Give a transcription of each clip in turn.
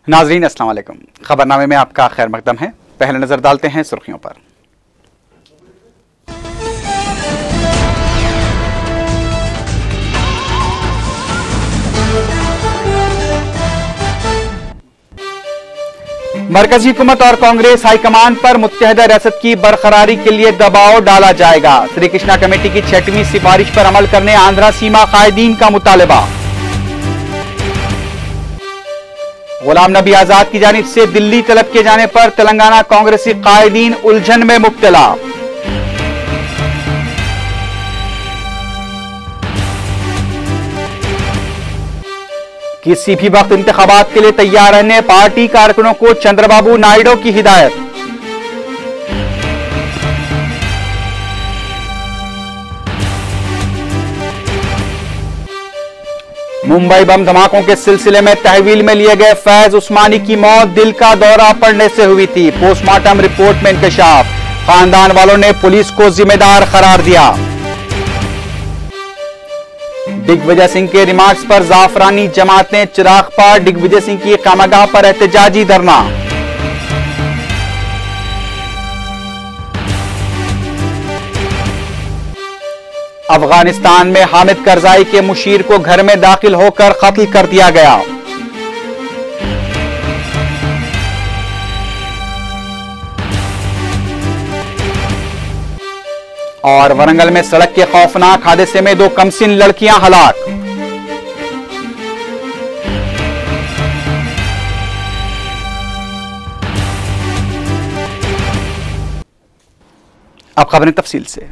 नाजरीन अस्सलाम वालेकुम। खबरनामे में आपका खैर मकदम है। पहले नजर डालते हैं सुर्खियों पर। मरकजी हुकूमत और कांग्रेस हाईकमान पर मुत्तहदा रियासत की बरकरारी के लिए दबाव डाला जाएगा। श्री कृष्णा कमेटी की 6वीं सिफारिश पर अमल करने आंध्रा सीमा कायदीन का मुतालबा। गुलाम नबी आजाद की जानिब से दिल्ली तलब किए जाने पर तेलंगाना कांग्रेसी कायदीन उलझन में मुब्तला। किसी भी वक्त इंतखाबात के लिए तैयार रहने पार्टी कारकुनों को चंद्रबाबू नायडू की हिदायत। मुंबई बम धमाकों के सिलसिले में तहवील में लिए गए फैज उस्मानी की मौत दिल का दौरा पड़ने से हुई थी। पोस्टमार्टम रिपोर्ट में इंकशाफ। खानदान वालों ने पुलिस को जिम्मेदार करार दिया। दिग्विजय सिंह के रिमार्क्स पर जाफरानी जमातें चिराग पार। दिग्विजय सिंह की खामगाह पर एहतजाजी धरना। अफगानिस्तान में हामिद करजाई के मुशीर को घर में दाखिल होकर कत्ल कर दिया गया। और वरंगल में सड़क के खौफनाक हादसे में 2 कमसिन लड़कियां हलाक। अब खबरें तफसील से।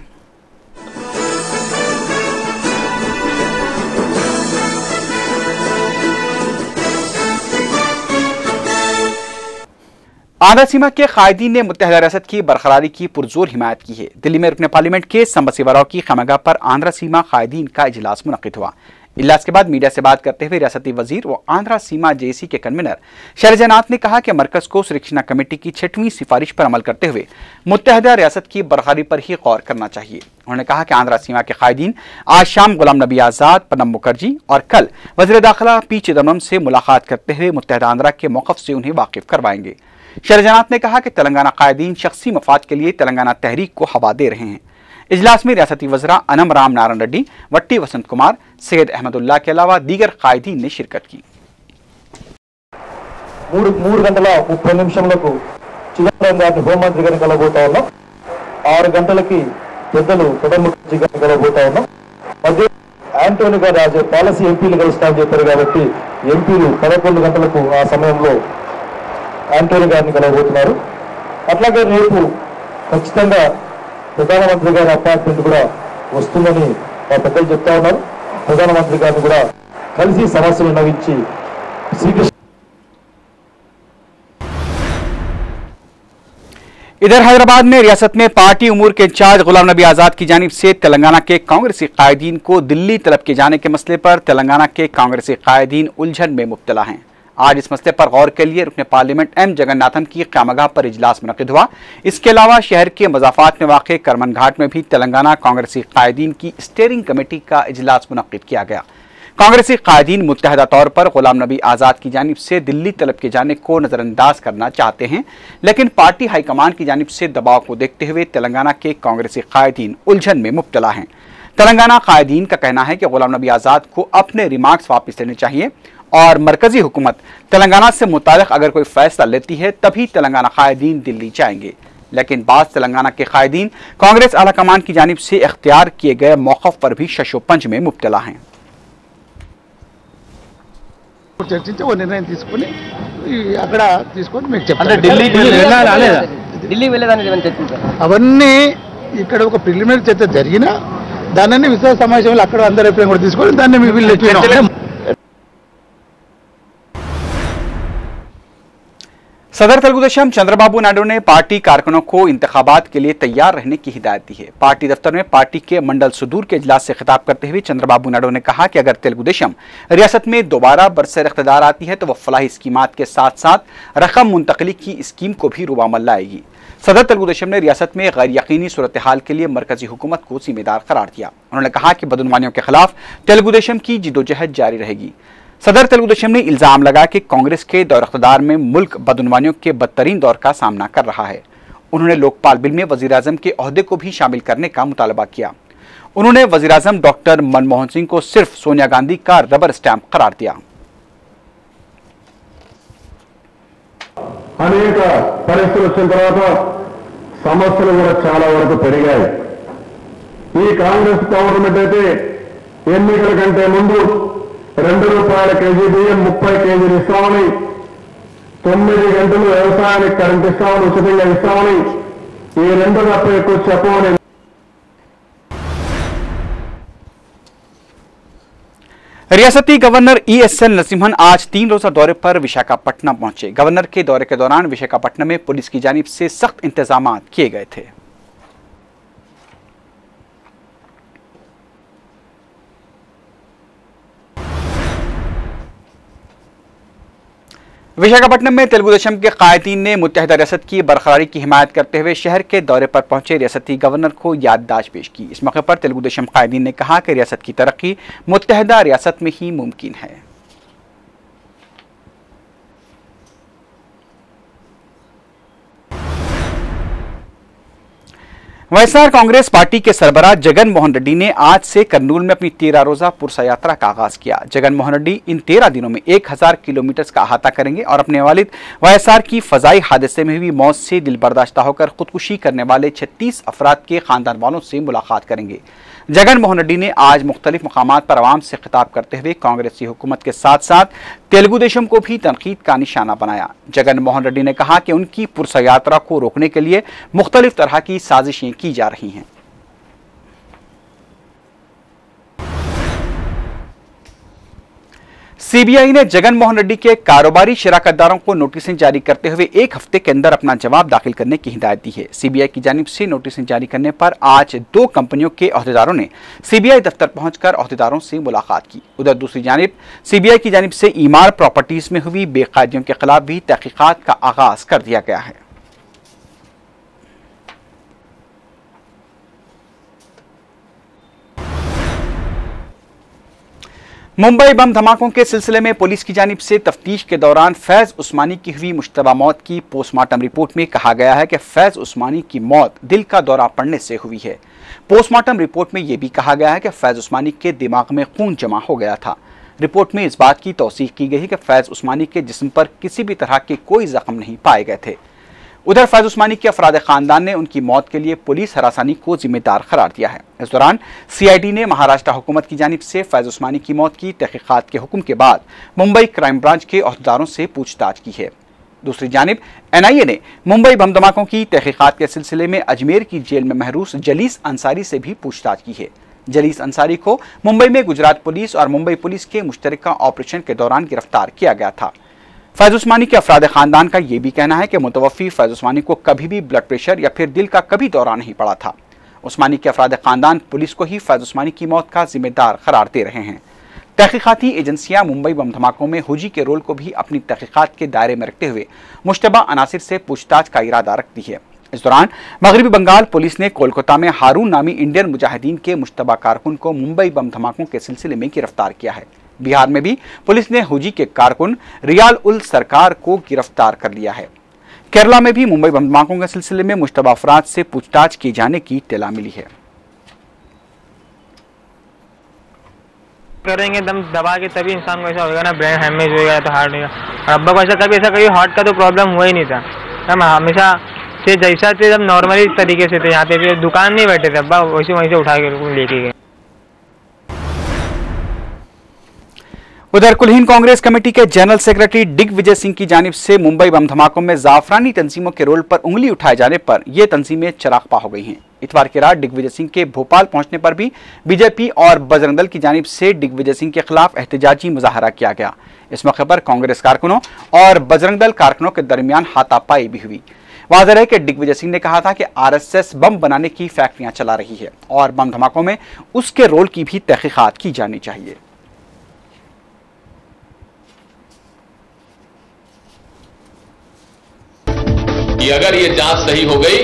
आंध्रा सीमा के कायदीन ने मुत्तहदा रियासत की बरकरारी की पुरजोर हिमायत की है। दिल्ली में रुकने पार्लियामेंट के संबसिवराव की खामगाह पर आंध्रा सीमा कायदीन का इजलास मुनक्किद हुआ। इजलास के बाद मीडिया से बात करते हुए रियासती वजीर व आंध्रा सीमा जेसी के कन्वीनर शैलजानाथ ने कहा कि मरकज को श्री कृष्णा कमेटी की 6वीं सिफारिश पर अमल करते हुए मुत्तहदा रियासत की बरकरारी पर ही गौर करना चाहिए। उन्होंने कहा कि आंध्रा सीमा के कायदीन आज शाम गुलाम नबी आजाद, प्रणब मुखर्जी और कल वज़ीर दाखिला पी चिदम्बरम से मुलाकात करते हुए मुत्तहदा आंध्रा के मौक़िफ़ से उन्हें वाकिफ करवाएंगे। शैलजानाथ ने कहा कि तेलंगाना कायदीन शख्सी मफाद के लिए तेलंगाना तहरीक को हवा दे रहे हैं। इजलास में रियासती वज़रा अनम राम नारायण रेड्डी, वट्टी वसंत कुमार, सैयद अहमदुल्ला के अलावा दीगर कायदीन ने शिरकत की। 3 గంటల 30 నిమిషాలకు చిదంబరం గారిని హోంమంత్రి గారిని కలవబోతా ఉన్నాం। 6 గంటలకి పెద్దలు ప్రణబ్ ముఖర్జీ గారిని కలవబోతా ఉన్నాం। మధ్య యాంటోనీ గారు రాజే పాలసీ ఎంపీలు కలుస్తారని చెప్పారు కాబట్టి ఎంపీలు 11 గంటలకు ఆ సమయంలో యాంటోనీ గారిని కలవబోతున్నారు। అట్లాగే రేపు ఖచ్చితంగా ప్రధానమంత్రి గారి అపాయింట్మెంట్ కూడా వస్తుందని మా పెద్దలు చెప్తా ఉన్నారు। ప్రధానమంత్రి గారిని కూడా కలిసి సమస్యలు నవించి శ్రీకృష్ణ। इधर हैदराबाद में रियासत में पार्टी उमूर के इंचार्ज गुलाम नबी आजाद की जानिब से तेलंगाना के कांग्रेसी कायदीन को दिल्ली तलब किए जाने के मसले पर तेलंगाना के कांग्रेसी कायदीन उलझन में मुब्तला हैं। आज इस मसले पर गौर के लिए रुकने पार्लियामेंट एम जगन्नाथन की क़यामगाह पर इजलास मुनक़िद हुआ। इसके अलावा शहर के मज़ाफ़ात में वाक़ करमन घाट में भी तेलंगाना कांग्रेसी कायदीन की स्टीयरिंग कमेटी का इजलास मुनक़िद किया गया। कांग्रेसी कायदीन मुत्तहदा तौर पर गुलाम नबी आजाद की जानिब से दिल्ली तलब किए जाने को नज़रअंदाज करना चाहते हैं, लेकिन पार्टी हाईकमान की जानिब से दबाव को देखते हुए तेलंगाना के कांग्रेसी कायदीन उलझन में मुब्तला हैं। तेलंगाना कायदीन का कहना है कि गुलाम नबी आजाद को अपने रिमार्क्स वापस लेने चाहिए और मरकजी हुकूमत तेलंगाना से मुताल्लिक़ अगर कोई फैसला लेती है तभी तेलंगाना कायदीन दिल्ली जाएंगे। लेकिन बाज़ तेलंगाना के कायदीन कांग्रेस आला कमान की जानिब से इख्तियार किए गए मौक़िफ़ पर भी शशोपंज में मुब्तला हैं। చర్చించి ఓ నిర్ణయం తీసుకొని అక్కడ తీసుకొని మీకు చెప్తాను। అంటే ఢిల్లీ వెళ్ళేదాన్ని ఏమైనా చర్చించారు? అవన్నీ ఇక్కడ ఒక ప్రిలిమినరీ చర్చ జరిగినా దాన్ని విశ్వాస సమావేశంలో అక్కడ అందరి అభిప్రాయం కూడా తీసుకొని దాన్ని మీ వీళ్ళు। सदर तेलुगुदेशम चंद्रबाबू नायडू ने पार्टी कारकुनों को इंतखाबात के लिए तैयार रहने की हिदायत दी है। पार्टी दफ्तर में पार्टी के मंडल सुदूर के इजलास से खिताब करते हुए चंद्रबाबू नायडू ने कहा कि अगर तेलुगुदेशम रियासत में दोबारा बरसर इख्तिदार आती है तो वह फलाही स्कीमात के साथ साथ रकम मुंतकली की स्कीम को भी रुबामल लाएगी। सदर तेलुगुदेशम ने रियासत में गैर यकीनी सूरत हाल के लिए मरकजी हुकूमत को जिम्मेदार करार दिया। उन्होंने कहा कि बदउनवानियों के खिलाफ तेलुगुदेशम की जिदोजहद जारी रहेगी। सदर तेलुगुदेशम ने इल्जाम लगाया कि कांग्रेस के दौर इख्तियार में मुल्क बदउनवानियों के बदतरीन दौर का सामना कर रहा है। उन्होंने लोकपाल बिल में वजीर आजम के ओहदे को भी शामिल करने का मुतालबा किया। उन्होंने वजीर आजम डॉक्टर मनमोहन सिंह को सिर्फ सोनिया गांधी का रबर स्टैंप करार दिया। అనేక పరిస్థితులు వచ్చిన తర్వాత సమస్యలు కూడా చాలా వరకు పెరిగాయి। ఈ కాంగ్రెస్ గవర్నమెంట్ అయితే ఎన్నికల కంటే ముందు ₹2 కేజీ బియ్యం 30 కేజీలు ఇస్తామని, 9 గంటలు వ్యవసాయానికి కరెంట్ ఇస్తామని, ఉచితంగా ఇస్తామని, ఈ రెండు తప్ప ఎక్కువ చెప్పమని। रियासती गवर्नर ESL नरसिम्हन आज 3 रोजा दौरे पर विशाखापट्टनम पहुंचे। गवर्नर के दौरे के दौरान विशाखापट्टनम में पुलिस की जानिब से सख्त इंतजाम किए गए थे। विशाखापट्टनम में तेलुगुदेशम के कायदीन ने मुत्तहिदा रियासत की बरकरारी की हिमायत करते हुए शहर के दौरे पर पहुंचे रियासती गवर्नर को याददाश्त पेश की। इस मौके पर तेलुगुदेशम कायदीन ने कहा कि रियासत की तरक्की मुत्तहिदा रियासत में ही मुमकिन है। वाईएसआर कांग्रेस पार्टी के सरबराह जगन मोहन रेड्डी ने आज से कर्नूल में अपनी 13 रोजा पुरसा यात्रा का आगाज किया। जगन मोहन रेड्डी इन 13 दिनों में 1000 किलोमीटर का अहाता करेंगे और अपने वालिद वाईएसआर की फजाई हादसे में हुई मौत से दिल बर्दाश्ता होकर खुदकुशी करने वाले 36 अफराद के खानदान वालों से मुलाकात करेंगे। जगन मोहन रेड्डी ने आज मुख्तलिफ मकामात पर आवाम से खिताब करते हुए कांग्रेसी हुकूमत के साथ साथ तेलुगुदेशम को भी तनकीद का निशाना बनाया। जगन मोहन रेड्डी ने कहा कि उनकी पुरसा यात्रा को रोकने के लिए मुख्तलिफ तरह की साजिशें की जा रही हैं। सीबीआई ने जगन मोहन रेड्डी के कारोबारी शराकतदारों को नोटिसें जारी करते हुए 1 हफ्ते के अंदर अपना जवाब दाखिल करने की हिदायत दी है। सीबीआई की जानिब से नोटिसें जारी करने पर आज 2 कंपनियों के ओहदेदारों ने सीबीआई दफ्तर पहुंचकर ओहदेदारों से मुलाकात की। उधर दूसरी जानिब सीबीआई की जानिब से ईमार प्रॉपर्टीज में हुई बेकायदियों के खिलाफ भी तहकीकात का आगाज कर दिया गया है। मुंबई बम धमाकों के सिलसिले में पुलिस की जानिब से तफ्तीश के दौरान फैज उस्मानी की हुई मुश्तबा मौत की पोस्टमार्टम रिपोर्ट में कहा गया है कि फैज उस्मानी की मौत दिल का दौरा पड़ने से हुई है। पोस्टमार्टम रिपोर्ट में यह भी कहा गया है कि फैज उस्मानी के दिमाग में खून जमा हो गया था। रिपोर्ट में इस बात की तौसीक की गई है कि फैज उस्मानी के जिस्म पर किसी भी तरह के कोई जख्म नहीं पाए गए थे। उधर फैज उस्मानी के अफराद खानदान ने उनकी मौत के लिए पुलिस हरासानी को जिम्मेदार करार दिया है। इस दौरान सीआईडी ने महाराष्ट्र हुकूमत की जानिब से फैज उस्मानी की मौत की तहकीकात के हुक्म के बाद मुंबई क्राइम ब्रांच के ओहदेदारों से पूछताछ की है। दूसरी जानिब एनआईए ने मुंबई बम धमाकों की तहकीकात के सिलसिले में अजमेर की जेल में महरूस जलीस अंसारी से भी पूछताछ की है। जलीस अंसारी को मुंबई में गुजरात पुलिस और मुंबई पुलिस के मुश्तरका ऑपरेशन के दौरान गिरफ्तार किया गया था। फैज उस्मानी के अफराद खानदान का यह भी कहना है कि मुतवफ़ी फैज उस्मानी को कभी भी ब्लड प्रेशर या फिर दिल का कभी दौरा नहीं पड़ा था। उस्मानी के अफराद खानदान पुलिस को ही फैज उस्मानी की मौत का जिम्मेदार करार दे रहे हैं। तहकीकाती एजेंसियां मुंबई बम धमाकों में हुजी के रोल को भी अपनी तहकीकात के दायरे में रखते हुए मुश्तबा अनासिर से पूछताछ का इरादा रखती है। इस दौरान मगरबी बंगाल पुलिस ने कोलकाता में हारून नामी इंडियन मुजाहिदीन के मुश्तबा कारकुन को मुंबई बम धमाकों के सिलसिले में गिरफ्तार किया है। बिहार में भी पुलिस ने हुजी के कारकुन रियाल उल सरकार को गिरफ्तार कर लिया है। केरला में भी मुंबई बम धमाकों के सिलसिले में मुश्तबा अफराद से पूछताछ किए जाने की इत्तला मिली है। करेंगे दम दबा के तभी इंसान को ऐसा होगा ना, ब्रेन हैमेज होगा तो हार्ट होगा। और अब्बा को ऐसा कभी हार्ट का तो प्रॉब्लम हुआ ही नहीं था। हम हमेशा से जैसा थे हम नॉर्मली तरीके से थे। यहाँ पे दुकान नहीं बैठे थे, अब्बा वैसे वहीं से उठा के लेके गए। उधर कुलहीन कांग्रेस कमेटी के जनरल सेक्रेटरी दिग्विजय सिंह की जानिब से मुंबई बम धमाकों में जाफरानी तंजीमों के रोल पर उंगली उठाए जाने पर यह तंजीमें चरागपा हो गई हैं। इतवार की रात दिग्विजय सिंह के भोपाल पहुंचने पर भी बीजेपी और बजरंग दल की जानिब से दिग्विजय सिंह के खिलाफ एहतजाजी मुजाहरा किया गया। इस मौके पर कांग्रेस कारकुनों और बजरंग दल कारकुनों के दरमियान हाथापाई भी हुई। वाज़ेह है कि दिग्विजय सिंह ने कहा था कि आरएसएस बम बनाने की फैक्ट्रियां चला रही है और बम धमाकों में उसके रोल की भी तहकीकात की जानी चाहिए। कि अगर ये जांच सही हो गई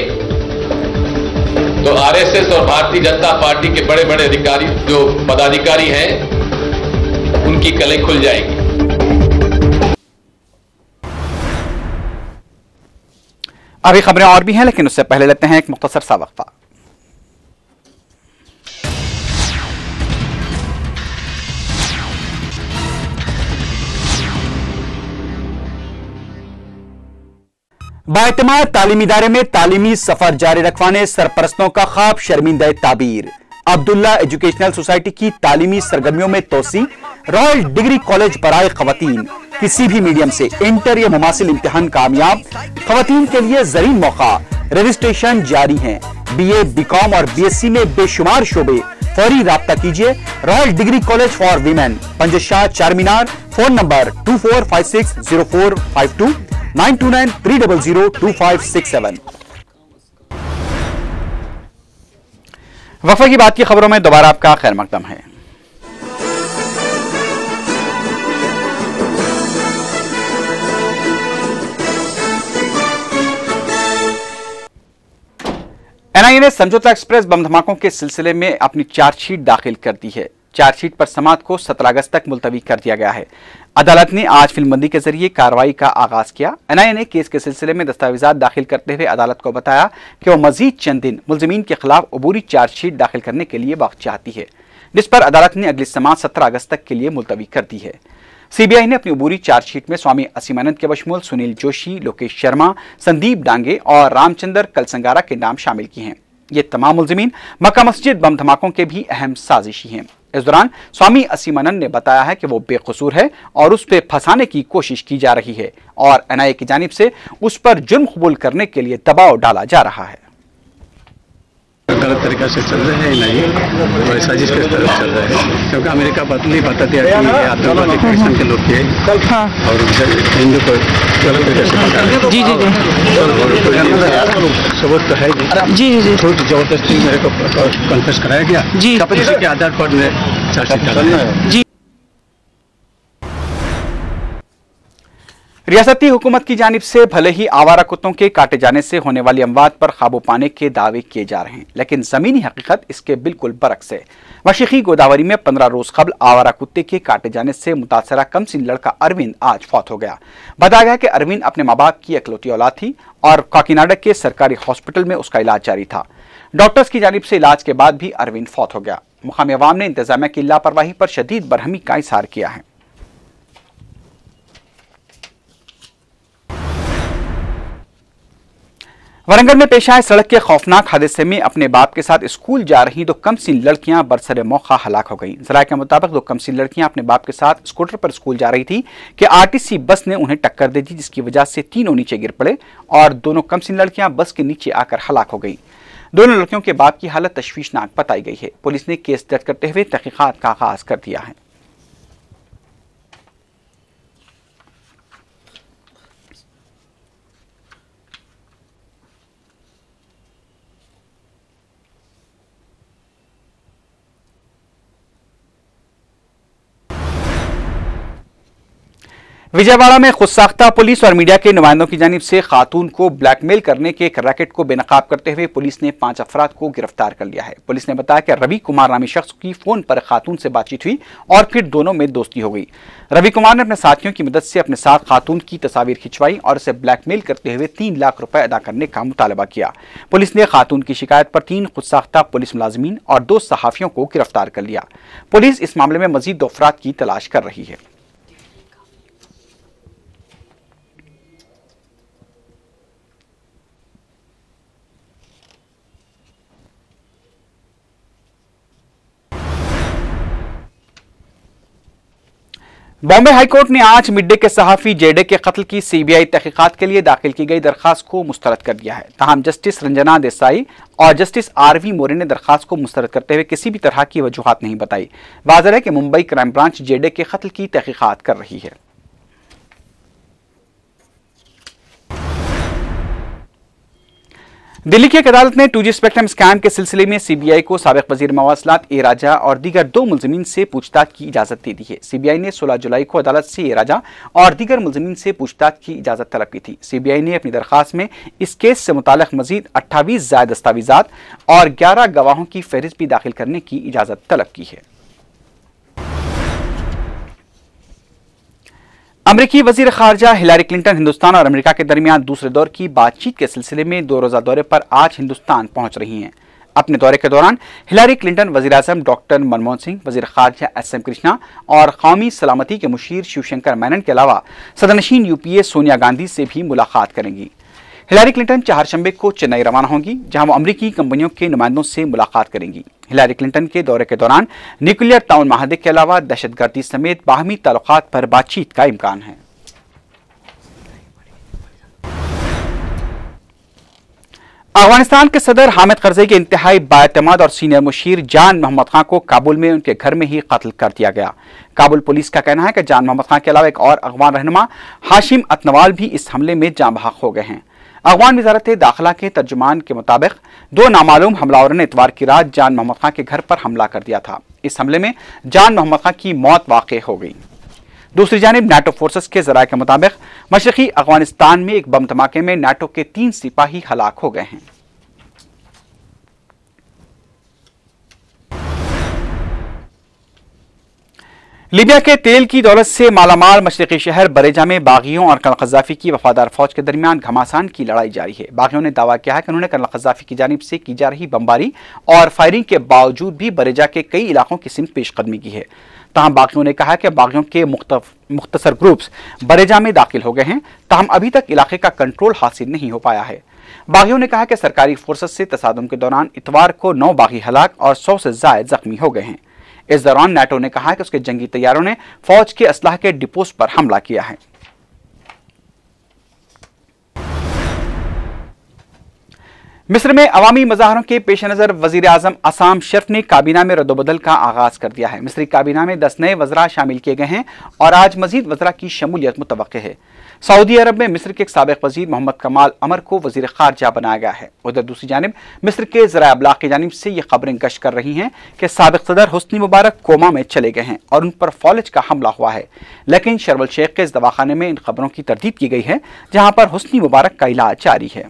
तो आरएसएस और भारतीय जनता पार्टी के बड़े बड़े अधिकारी जो पदाधिकारी हैं उनकी कलें खुल जाएगी। अभी खबरें और भी हैं, लेकिन उससे पहले लेते हैं एक मुख्तसर सा वक्फा। बाएतमाद तालीमी इदारे में तालीमी सफर जारी रखवाने सरपरस्तों का ख्वाब शर्मिंदा ताबीर। अब्दुल्ला एजुकेशनल सोसाइटी की तालीमी सरगर्मियों में तोसी। रॉयल डिग्री कॉलेज बराए खवातीन, किसी भी मीडियम से इंटर या मुमासिल इम्तिहान कामयाब। खवातीन के लिए जरीन मौका, रजिस्ट्रेशन जारी है। बीए, बीकॉम और बीएससी में बेशुमार शोबे। फौरी राब्ता कीजिए royal degree college for women, Panjshah, Char Minar. Phone number 24560452 9293002567। वफा की बात की खबरों में दोबारा आपका खैर मकदम है। एनआईए ने समझौता एक्सप्रेस बम धमाकों के सिलसिले में अपनी चार्जशीट दाखिल कर दी है। चार्जशीट पर समाअत को 17 अगस्त तक मुलतवी कर दिया गया है। अदालत ने आज फिल्मबंदी के जरिए कार्रवाई का आगाज किया। एनआईए ने केस के सिलसिले में दस्तावेजात दाखिल करते हुए अदालत को बताया कि वह मजीद चंद दिन मुलजिमीन के खिलाफ अबूरी चार्जशीट दाखिल करने के लिए वक्त चाहती है, जिस पर अदालत ने अगली समाअत 17 अगस्त तक के लिए मुलतवी कर दी है। सीबीआई ने अपनी अबूरी चार्जशीट में स्वामी असीमानंद के बशमूल सुनील जोशी, लोकेश शर्मा, संदीप डांगे और रामचंद्र कलसंगारा के नाम शामिल किए हैं। ये तमाम मुलजिमीन मक्का मस्जिद बम धमाकों के भी अहम साजिशी हैं। इस दौरान स्वामी असीमानंद ने बताया है कि वो बेकसूर है और उस पर फंसाने की कोशिश की जा रही है और एनआईए की जानिब से उस पर जुर्म कबूल करने के लिए दबाव डाला जा रहा है। गलत तरीका से चल रहे हैं नहीं और साजिश के तरफ चल रहे हैं, क्योंकि अमेरिका नहीं बताते हैं कि ये आतंकवादी पाकिस्तान के लोग थे और हिंदू को गलत तरीके से जी सबूत तो है जी जी झूठ जबरदस्ती मेरे को कन्फेस कराया गया जी, इसी के आधार पर मैं चार्जशीट कर रहा हूं जी। रियासती हुकूमत की जानिब से भले ही आवारा कुत्तों के काटे जाने से होने वाली अमवात पर काबू पाने के दावे किए जा रहे हैं, लेकिन जमीनी हकीकत इसके बिल्कुल बरक्स है। मशरकी गोदावरी में 15 रोज कबल आवारा कुत्ते के काटे जाने से मुतासरा कमसिन लड़का अरविंद आज फौत हो गया। बताया गया कि अरविंद अपने माँ बाप की इकलौती औलाद थी और काकीनाडा के सरकारी हॉस्पिटल में उसका इलाज जारी था। डॉक्टर्स की जानिब से इलाज के बाद भी अरविंद फौत हो गया। मुकामी अवाम ने इंतजामिया की लापरवाही पर शदीद बरहमी का इजहार किया है। वरंगल में पेश आए सड़क के खौफनाक हादसे में अपने बाप के साथ स्कूल जा रही दो कमसिन लड़कियां बरसरे मौका हलाक हो गईं। जराये के मुताबिक दो कमसिन लड़कियां अपने बाप के साथ स्कूटर पर स्कूल जा रही थी कि आरटीसी बस ने उन्हें टक्कर दे दी, जिसकी वजह से तीनों नीचे गिर पड़े और दोनों कमसिन लड़कियां बस के नीचे आकर हलाक हो गईं। दोनों लड़कियों के बाप की हालत तशवीशनाक बताई गई है। पुलिस ने केस दर्ज करते हुए तहकीकात का आगाज कर दिया है। विजयवाड़ा में खुदसाख्ता पुलिस और मीडिया के नुमाइंदों की जानिब से खातून को ब्लैकमेल करने के एक रैकेट को बेनकाब करते हुए पुलिस ने 5 अफराद को गिरफ्तार कर लिया है। पुलिस ने बताया कि रवि कुमार नामी शख्स की फोन पर खातून से बातचीत हुई और फिर दोनों में दोस्ती हो गई। रवि कुमार ने अपने साथियों की मदद से अपने साथ खातून की तस्वीर खिंचवाई और उसे ब्लैकमेल करते हुए 3 लाख रुपए अदा करने का मुतालबा किया। पुलिस ने खातून की शिकायत पर 3 खुदसाख्ता पुलिस मुलाजिमीन और 2 सहाफियों को गिरफ्तार कर लिया। पुलिस इस मामले में मजीद 2 अफराद की तलाश कर रही है। बॉम्बे हाईकोर्ट ने आज मिड डे के सहाफी जेडे के कत्ल की सीबीआई तहकीकात के लिए दाखिल की गई दरखास्त को मुस्तरद कर दिया है। ताहम जस्टिस रंजना देसाई और जस्टिस आरवी मोरे ने दरखास्त को मुस्तरद करते हुए किसी भी तरह की वजूहात नहीं बताई। वाज़ेह है कि मुंबई क्राइम ब्रांच जेडे के कत्ल की तहकीकात कर रही है। दिल्ली की एक अदालत ने 2G स्पेक्ट्रम स्कैम के सिलसिले में सीबीआई को साबिक वजीर मवासलात ए राजा और दीगर 2 मुलजिमीन से पूछताछ की इजाजत दे दी है। सीबीआई ने 16 जुलाई को अदालत से ए राजा और दीगर मुलजिमीन से पूछताछ की इजाजत तलब की थी। सीबीआई ने अपनी दरखास्त में इस केस से मुताल्लिक मजीद 28 ज़ायद दस्तावेजात और 11 गवाहों की फहरिस्त भी दाखिल करने की इजाजत तलब की है। अमेरिकी वजीर खारजा हिलारी क्लिंटन हिंदुस्तान और अमेरिका के दरमियान दूसरे दौर की बातचीत के सिलसिले में 2 रोजा दौरे पर आज हिंदुस्तान पहुंच रही हैं। अपने दौरे के दौरान हिलारी क्लिंटन वजीर आजम डॉक्टर मनमोहन सिंह, वजीर खारजा SM कृष्णा और कौमी सलामती के मुशीर शिवशंकर मेनन के अलावा सदनशीन UPA सोनिया गांधी से भी मुलाकात करेंगी। हिलारी क्लिंटन चारशंबे को चेन्नई रवाना होंगी, जहां वो अमेरिकी कंपनियों के नुमाइंदों से मुलाकात करेंगी। हिलारी क्लिंटन के दौरे के दौरान न्यूक्लियर ताउन माहदे के अलावा दहशतगर्दी समेत बाहमी ताल्लुकात पर बातचीत का इम्कान है। अफगानिस्तान के सदर हामिद करज़ई के इंतहाई बाएतमाद और सीनियर मुशीर जान मोहम्मद खान को काबुल में उनके घर में ही कत्ल कर दिया गया। काबुल पुलिस का कहना है कि जान मोहम्मद खान के अलावा एक और अफगान रहनुमा हाशिम अतनवाल भी इस हमले में जाँ बहक हो गए हैं। अफगान वजारत दाखिला के तर्जुमान के मुताबिक 2 नामालूम हमलावरों ने इतवार की रात जान मोहम्मद खान के घर पर हमला कर दिया था। इस हमले में जान मोहम्मद खान की मौत वाक़ हो गई। दूसरी जानिब नाटो फोर्सेस के जराये के मुताबिक मशरकी अफगानिस्तान में एक बम धमाके में नाटो के 3 सिपाही हलाक हो गए हैं। लीबिया के तेल की दौलत से मालामाल मशरकी शहर बरेजा में बागियों और कर्नल क़ज़्ज़ाफ़ी की वफादार फौज के दरमियान घमासान की लड़ाई जारी है। बागियों ने दावा किया है कि उन्होंने कर्नल क़ज़्ज़ाफ़ी की जानिब से की जा रही बमबारी और फायरिंग के बावजूद भी बरेजा के कई इलाकों की सिमत पेशकदमी की है। तहम बागियों ने कहा कि बागियों के मुख्तसर ग्रुप्स बरेजा में दाखिल हो गए हैं, तहम अभी तक इलाके का कंट्रोल हासिल नहीं हो पाया है। बागियों ने कहा कि सरकारी फोर्सेस से तसादुम के दौरान इतवार को 9 बागी हलाक और 100 से ज़ायद जख्मी हो गए हैं। इस दौरान नाटो ने कहा कि उसके जंगी तैयारों ने फौज के असलाह के डिपोस पर हमला किया है। मिस्र में अवामी मज़ाहरों के पेश नज़र वज़ीर आज़म असाम शर्फ ने काबीना में रद्दोबदल का आगाज कर दिया है। मिस्री काबीना में 10 नए वज़रा शामिल किए गए हैं और आज मजीद वज़रा की शमूलियत मुतवक्के है। सऊदी अरब में मिस्र के एक साबिक़ वज़ीर मोहम्मद कमाल अमर को वज़ीर खारजा बनाया गया है। उधर दूसरी जानिब मिस्र के ज़राए अबलाग की जानिब से ये खबरें गश्त कर रही हैं कि साबिक़ सदर हुस्नी मुबारक कोमा में चले गए हैं और उन पर फौलज का हमला हुआ है, लेकिन शर्म अल शेख के इस दवाखाने में इन खबरों की तरदीद की गई है, जहां पर हुस्नी मुबारक का इलाज जारी है।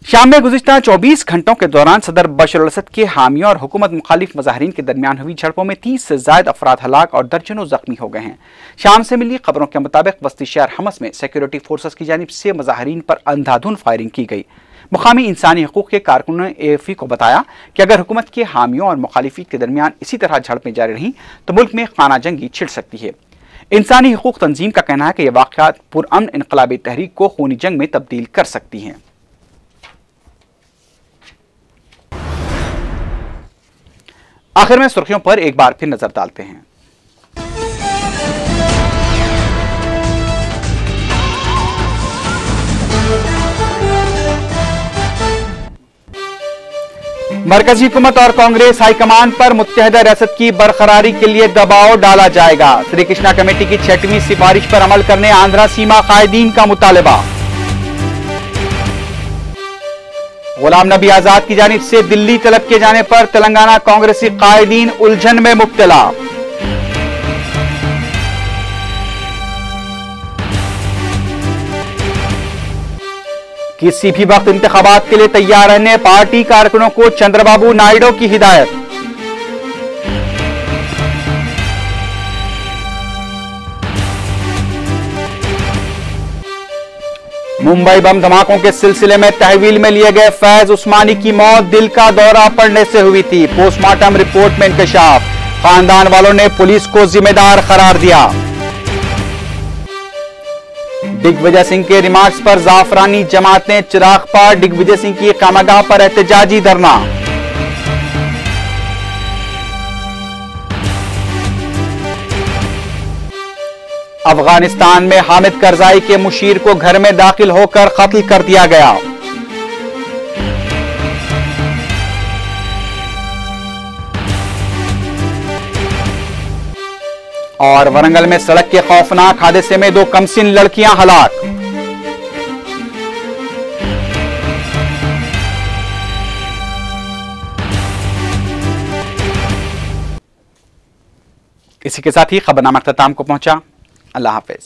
शाम में गुज़िश्ता 24 घंटों के दौरान सदर बशर अल असद के हामियों और हुकूमत मुखालिफ मुजाहिरीन के दरमियान हुई झड़पों में 30 से ज़ायद अफराद हलाक और दर्जनों जख्मी हो गए हैं। शाम से मिली खबरों के मुताबिक वस्ती शहर हमस में सिक्योरिटी फोर्सेस की जानिब से मुजाहिरीन पर अंधाधुंध फायरिंग की गई। मुकामी इंसानी हकूक़ के कारकुनों ने AFP को बताया कि अगर हुकूमत के हामियों और मुखालिफिन के दरमियान इसी तरह झड़पें जारी रहीं तो मुल्क में खाना जंगी छिड़ सकती है। इंसानी हकूक़ तंजीम का कहना है कि यह वाक़यात पुरअमन इनकलाबी तहरीक को खूनी जंग में तब्दील कर सकती हैं। आखिर में सुर्खियों पर एक बार फिर नजर डालते हैं। मरकजी हुकूमत और कांग्रेस हाईकमान पर मुत्तहदा रियासत की बरकरारी के लिए दबाव डाला जाएगा। श्री कृष्णा कमेटी की 6वीं सिफारिश पर अमल करने आंध्रा सीमा कायदीन का मुतालबा। गुलाम नबी आजाद की जानिब से दिल्ली तलब किए जाने पर तेलंगाना कांग्रेसी कायदीन उलझन में मुब्तला। किसी भी वक्त इंतखाबात के लिए तैयार रहने पार्टी कारकुनों को चंद्रबाबू नायडू की हिदायत। मुंबई बम धमाकों के सिलसिले में तहवील में लिए गए फैज उस्मानी की मौत दिल का दौरा पड़ने से हुई थी। पोस्टमार्टम रिपोर्ट में इंकशाफ। खानदान वालों ने पुलिस को जिम्मेदार करार दिया। दिग्विजय सिंह के रिमार्क्स पर जाफरानी जमातें चिराग पार। दिग्विजय सिंह की कामगाह पर एहतजाजी धरना। अफगानिस्तान में हामिद करज़ाई के मुशीर को घर में दाखिल होकर कत्ल कर दिया गया। और वरंगल में सड़क के खौफनाक हादसे में 2 कमसिन लड़कियां हलाक। इसी के साथ ही खबरनामा अख्ताम को पहुंचा। अल्लाह हाफिज।